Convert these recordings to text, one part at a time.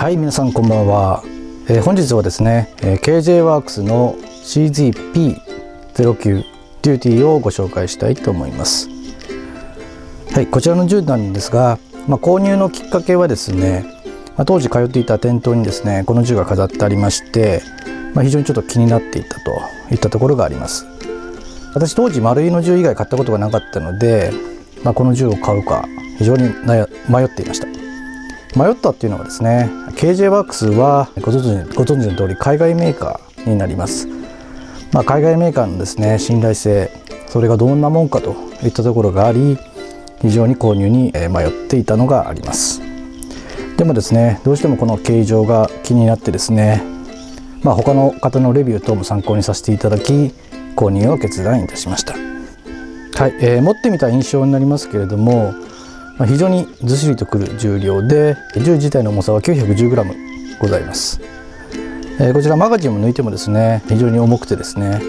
はい、皆さんこんばんは。本日はですね、KJ ワークスの CZP-09 デューティーをご紹介したいと思います。はい、こちらの銃なんですが、購入のきっかけはですね、当時通っていた店頭にですね、この銃が飾ってありまして、非常にちょっと気になっていたといったところがあります。私当時丸いの銃以外買ったことがなかったので、この銃を買うか非常に迷っていました。迷ったっていうのはですね、KJ ワークスはご存知の通り海外メーカーになります。海外メーカーのですね、信頼性、それがどんなもんかといったところがあり、非常に購入に迷っていたのがあります。でもですね、どうしてもこの形状が気になってですね、他の方のレビュー等も参考にさせていただき、購入を決断いたしました。はい、持ってみた印象になりますけれども、非常にずっしりとくる重量で、銃自体の重さは 910g ございます。こちらマガジンも抜いてもですね、非常に重くてですね、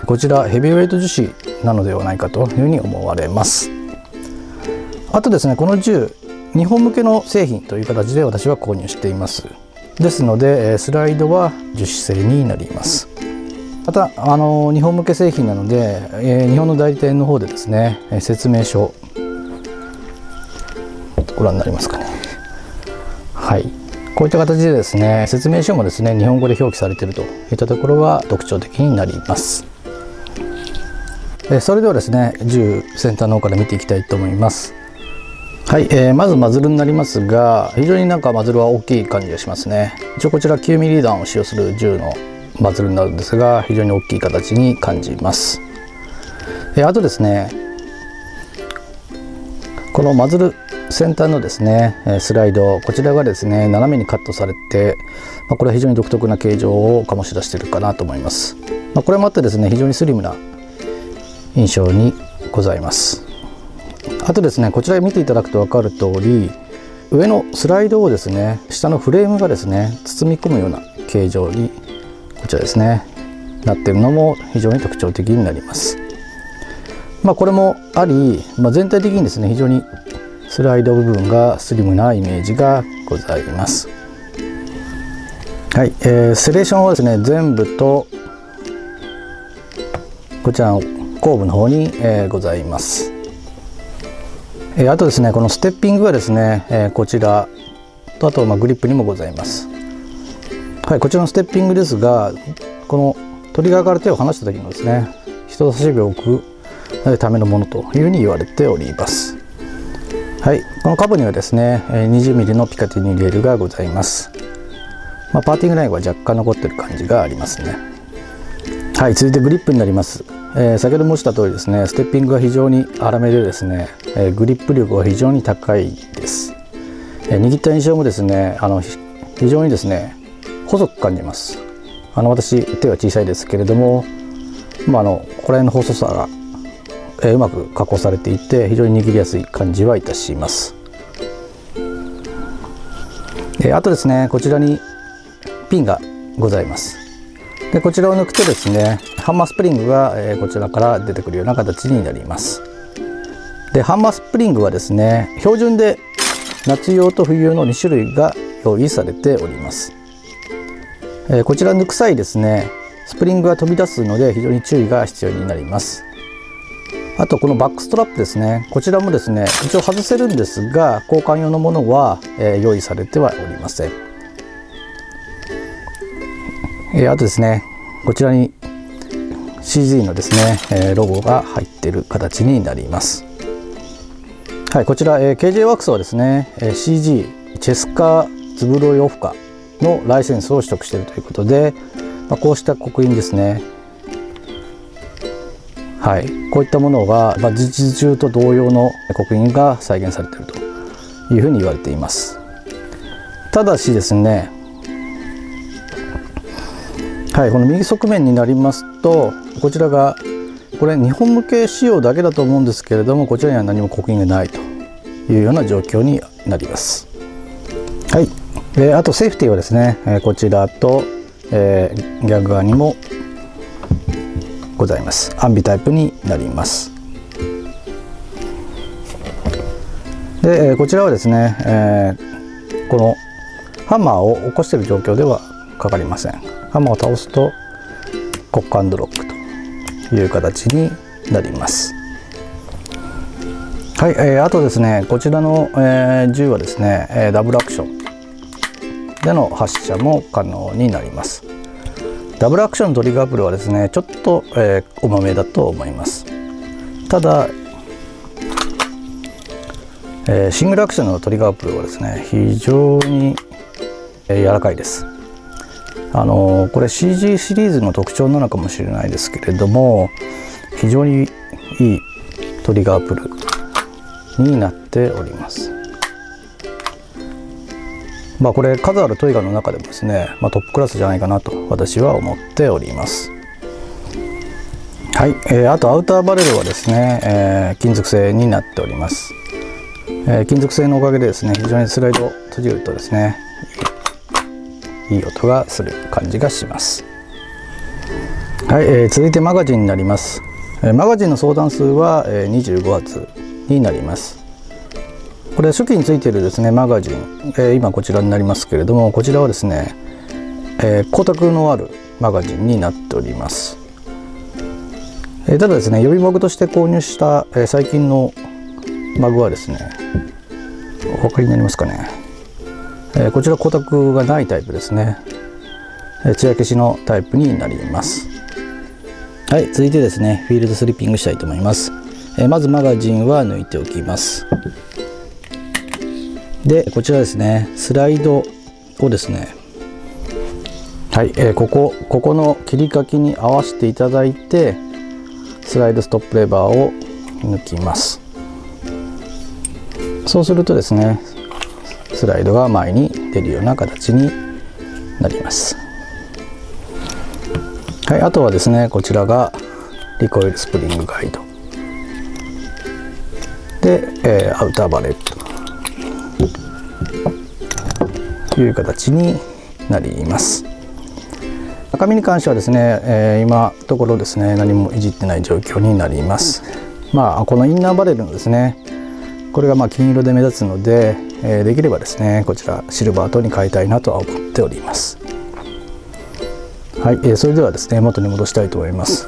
こちらヘビーウェイト樹脂なのではないかというふうに思われます。あとですね、この銃日本向けの製品という形で私は購入しています。ですのでスライドは樹脂製になります。また日本向け製品なので、日本の代理店の方でですね、説明書ご覧になりますかね。はい、こういった形でですね、説明書もですね、日本語で表記されているといったところが特徴的になります。それではですね、銃先端の方から見ていきたいと思います。はい、まずマズルになりますが、非常にマズルは大きい感じがしますね。一応こちら 9mm 弾を使用する銃のマズルになるんですが、非常に大きい形に感じます。あとですね、このマズル先端のですねスライド、こちらがですね斜めにカットされて、これは非常に独特な形状を醸し出しているかなと思います。これもあってですね、非常にスリムな印象にございます。あとですね、こちら見ていただくと分かる通り、上のスライドをですね、下のフレームがですね包み込むような形状にこちらですねなっているのも非常に特徴的になります。これもあり、全体的にですね非常にスライド部分がスリムなイメージがございます。はい、セレーションはですね、全部とこちらの後部の方に、ございます。あとですね、このステッピングがですね、こちらと、あとグリップにもございます。はい、こちらのステッピングですが、このトリガーから手を離した時のですね、人差し指を置くためのものというふうに言われております。はい、この下部にはですね 20mm のピカティニレールがございます。パーティングラインは若干残っている感じがありますね。はい、続いてグリップになります。先ほど申した通りですね、ステッピングが非常に粗めでですね、グリップ力は非常に高いです。握った印象もですね、非常にですね細く感じます。私手は小さいですけれども、ここら辺の細さがうまく加工されていて、非常に握りやすい感じはいたします。あとですね、こちらにピンがございます。でこちらを抜くとですね、ハンマースプリングがこちらから出てくるような形になります。でハンマースプリングはですね、標準で夏用と冬用の2種類が用意されております。こちら抜く際ですね、スプリングが飛び出すので非常に注意が必要になります。あとこのバックストラップですね、こちらもですね一応外せるんですが、交換用のものは用意されてはおりません。あとですね、こちらに CZ のですねロゴが入っている形になります。はい、こちら KJ ワークスはですね CG チェスカーズブロヨフカのライセンスを取得しているということで、こうした刻印ですね、はい、こういったものが、実銃と同様の刻印が再現されているというふうに言われています。ただしですね、はい、この右側面になりますと、こちらがこれ日本向け仕様だけだと思うんですけれども、こちらには何も刻印がないというような状況になります。はい、あとセーフティーはですね、こちらと、逆側にもございます。アンビタイプになります。でこちらはですね、このハンマーを起こしている状況ではかかりません。ハンマーを倒すとコック&ロックという形になります。はい、あとですね、こちらの、銃はですね、ダブルアクションでの発射も可能になります。ダブルアクションのトリガープルはですね、ちょっと、重めだと思います。ただ、シングルアクションのトリガープルはですね、非常に、柔らかいです。これ CG シリーズの特徴なのかもしれないですけれども、非常にいいトリガープルになっております。これ数あるトリガーの中でもですね、トップクラスじゃないかなと私は思っております。はい、あとアウターバレルはですね、金属製になっております。金属製のおかげでですね、非常にスライドを閉じるとですね、いい音がする感じがします。はい、続いてマガジンになります。マガジンの相談数は25発になります。これ初期についているですねマガジン、今こちらになりますけれども、こちらはですね、光沢のあるマガジンになっております。ただですね、予備マグとして購入した、最近のマグはですね、お分かりになりますかね、こちら光沢がないタイプですね。艶消しのタイプになります。はい、続いてですね、フィールドスリッピングしたいと思います。まずマガジンは抜いておきます。で、こちらですね、スライドをですね、はい、ここの切り欠きに合わせていただいて、スライドストップレバーを抜きます。そうするとですね、スライドが前に出るような形になります。はい、あとはですね、こちらがリコイルスプリングガイドで、アウターバレルという形になります。中身に関してはですね、今のところですね、何もいじってない状況になります。このインナーバレルのですね、これが金色で目立つので、できればですね、こちらシルバートに変えたいなとは思っております。はい、それではですね、元に戻したいと思います。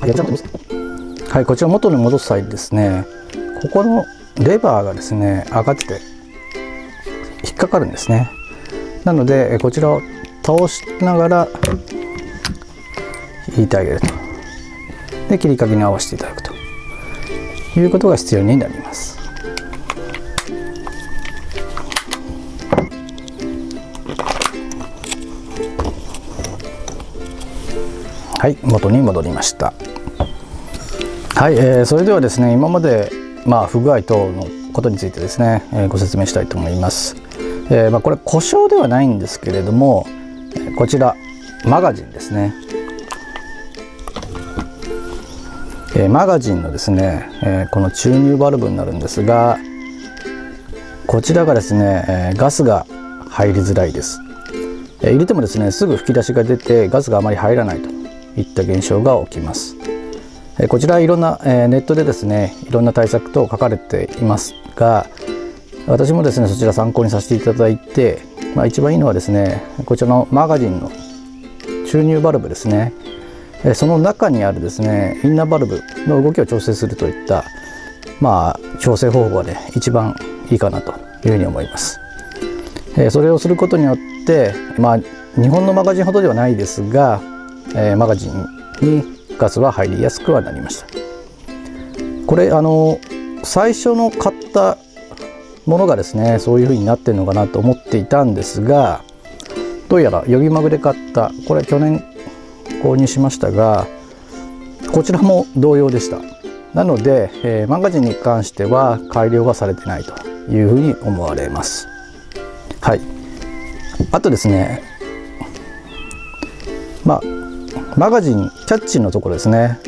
はい、こちら元に戻す際ですね、ここのレバーがですね、上がって引っかかるんですね。なのでこちらを倒しながら引いてあげると。で、切り欠きに合わせていただくということが必要になります。はい、元に戻りました。はい、それではですね、今まで不具合等のことについてですね、ご説明したいと思います。これ故障ではないんですけれども、こちらマガジンですね。マガジンのですね、この注入バルブになるんですが、こちらがですね、ガスが入りづらいです。入れてもですね、すぐ吹き出しが出てガスがあまり入らないといった現象が起きます。こちらいろんなネットでですね、いろんな対策等書かれていますが、私もですねそちら参考にさせていただいて、一番いいのはですね、こちらのマガジンの注入バルブですね、その中にあるですねインナーバルブの動きを調整するといった調整方法がね一番いいかなというふうに思います。それをすることによって日本のマガジンほどではないですが、マガジンにガスは入りやすくはなりました。これ最初の買ったものがですねそういう風になってるのかなと思っていたんですが、どうやら予備マグで買ったこれ去年購入しましたが、こちらも同様でした。なので、マガジンに関しては改良がされてないというふうに思われます。はい、あとですね、マガジンキャッチのところですね、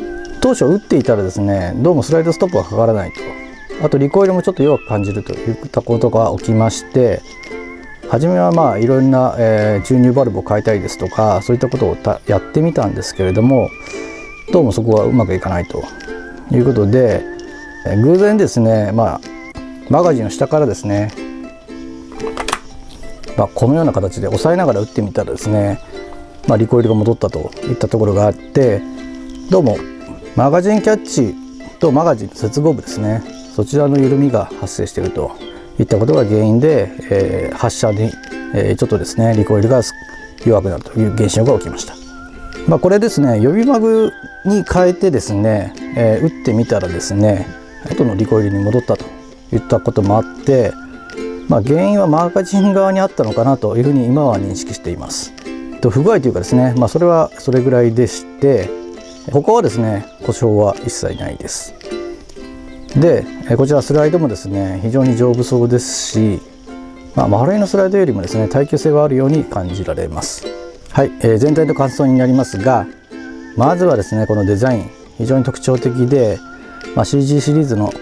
当初打っていたらですねどうもスライドストップがかからないと、あとリコイルもちょっと弱く感じるといったことが起きまして、初めはいろんな、注入バルブを変えたいですとかそういったことをやってみたんですけれども、どうもそこはうまくいかないということで、偶然ですね、マガジンの下からですね、このような形で押さえながら打ってみたらですね、リコイルが戻ったといったところがあって、どうもマガジンキャッチとマガジンの接合部ですね、そちらの緩みが発生しているといったことが原因で、発射に、ちょっとですねリコイルが弱くなるという現象が起きました。これですね、予備マグに変えてですね、打ってみたらですね、後のリコイルに戻ったといったこともあって、原因はマガジン側にあったのかなというふうに今は認識しています。不具合というかですね、それはそれぐらいでして、他はですね故障は一切ないです。でこちらスライドもですね非常に丈夫そうですし、マフライのスライドよりもですね耐久性はあるように感じられます。はい、全体の感想になりますが、まずはですねこのデザイン非常に特徴的で、CG シリーズの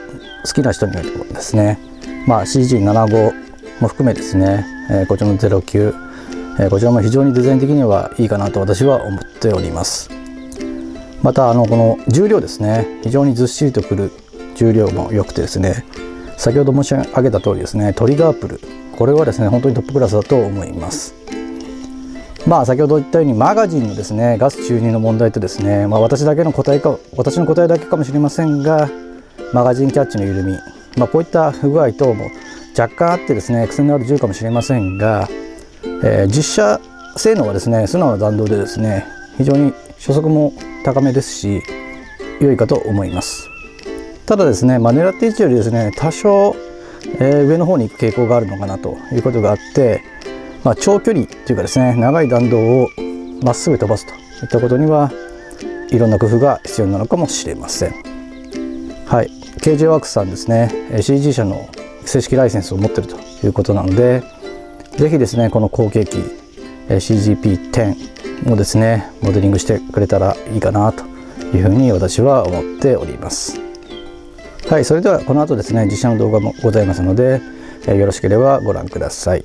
好きな人にはですね、CG75 も含めですね、こちらの09、こちらも非常にデザイン的にはいいかなと私は思っております。またこの重量ですね、非常にずっしりとくる重量も良くてですね、先ほど申し上げた通りですね、トリガープル、これはですね本当にトップクラスだと思います。先ほど言ったようにマガジンのですねガス注入の問題とですね、私の答えだけかもしれませんが、マガジンキャッチの緩み、こういった不具合等も若干あってですね癖のある銃かもしれませんが、実射性能はですね素直な弾道でですね非常に初速も高めですし良いかと思います。ただですね、狙っている位置よりですね多少、上の方に行く傾向があるのかなということがあって、長距離というかですね長い弾道をまっすぐ飛ばすといったことにはいろんな工夫が必要なのかもしれません。はい、KJ ワークスさんですね CG 社の正式ライセンスを持っているということなので、ぜひですねこの後継機 CGP10 をですねモデリングしてくれたらいいかなというふうに私は思っております。はい、それではこの後ですね実写の動画もございますので、よろしければご覧ください。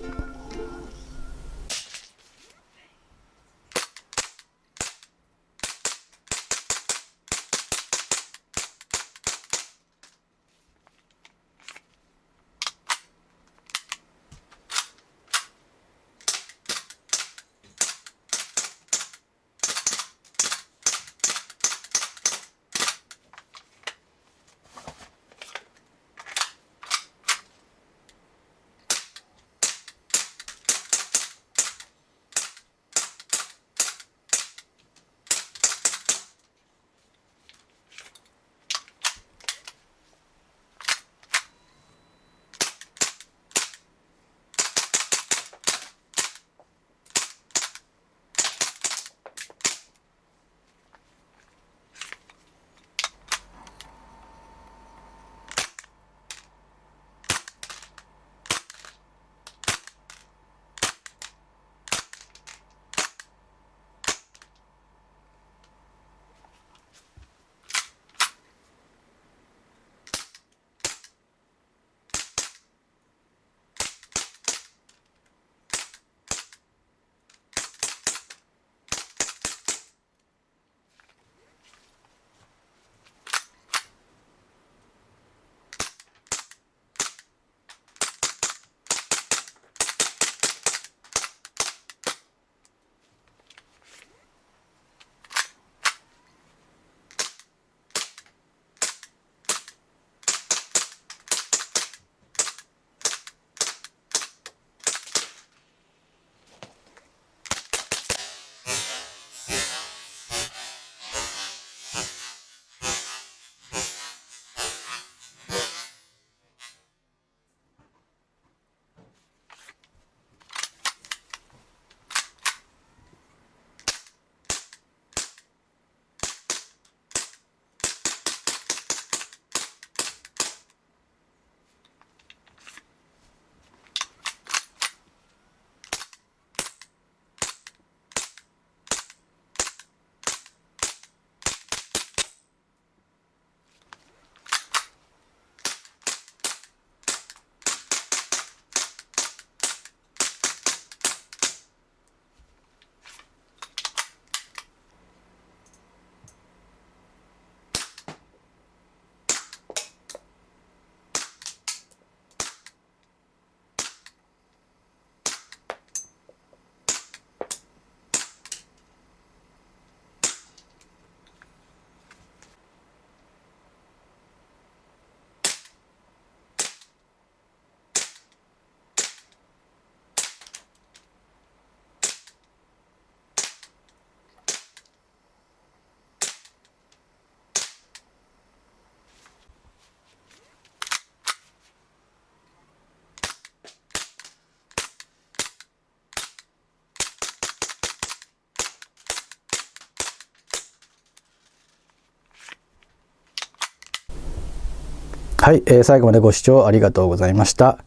はい、最後までご視聴ありがとうございました。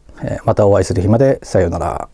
またお会いする日までさようなら。